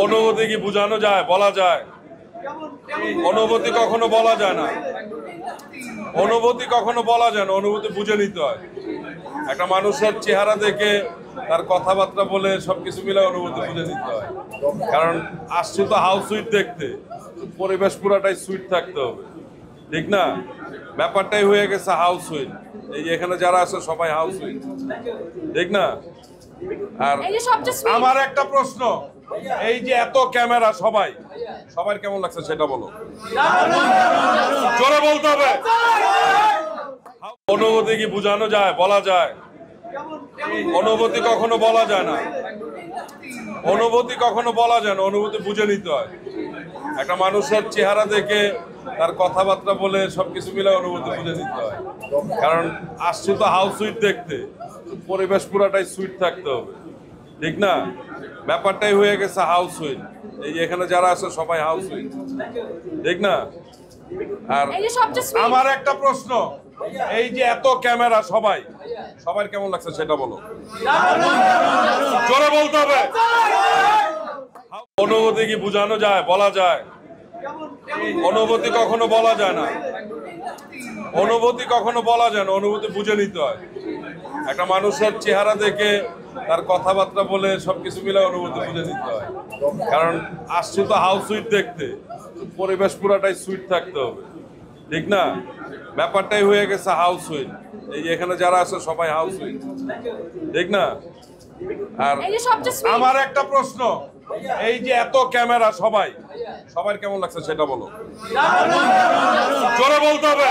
অনুভূতি কি বোঝানো যায়, বলা যায়? অনুভূতি কখনো বলা যায় না, অনুভূতি কখনো বলা যায় না, অনুভূতি বুঝে নিতে হয়। একটা মানুষের চেহারা দেখে তার কথাবার্তা বলে সবকিছু মিলে অনুভূতি বুঝে নিতে হয়। কারণ আসছে তো হাউস সুইট দেখতে, পরিবেশ পুরাটাই সুইট থাকতে হবে, ঠিক না? ব্যাপারটাই হয়ে গেছে হাউস সুইট। এই যে এখানে যারা আছে সবাই হাউস সুইট, ঠিক না? আর আমার একটা প্রশ্ন, এই যে এত ক্যামেরা, সবার কেমন লাগছে সেটা বলো, জোরে বলতে হবে। অনুভূতি কি বোঝানো যায়, বলা যায়? অনুভূতি কখনো বলা যায় না, অনুভূতি কখনো বলা যায় না, অনুভূতি বুঝে নিতে হয়। একটা মানুষের চেহারা দেখে তার কথাবার্তা বলে সবকিছু মিলে অনুভূতি বুঝে নিতে হয়। কারণ আসছে তো হাউস সুইট দেখতে, পরিবেশ পুরাটাই সুইট থাকতে হবে, ঠিক না? ব্যাপারটাই হয়ে গেছে হাউস সুইট। এই যে এখানে যারা আছে সবাই হাউস সুইট, ঠিক না? আর আমার একটা প্রশ্ন, এই যে এত ক্যামেরা, সবার কেমন লাগছে সেটা বলো, জোরে বলতে হবে। অনুভূতি কি বোঝানো যায়, বলা যায়? অনুভূতি কখনো বলা যায় না, অনুভূতি কখনো বলা যায় না, অনুভূতি বুঝে নিতে হয়। একটা মানুষের চেহারা দেখে তার কথাবার্তা বলে সবকিছু মিলে অনুভূতি বুঝে নিতে হয়। কারণ আসছে তো হাউস সুইট দেখতে, পরিবেশ পুরাটাই সুইট থাকতে হবে, ঠিক না? ব্যাপারটাই হয়ে গেছে হাউস সুইট। এই যে এখানে যারা আছে সবাই হাউস সুইট, ঠিক না? আর আমার একটা প্রশ্ন, এই যে এত ক্যামেরা, সবার কেমন লাগছে সেটা বলো, জোরে বলতে হবে।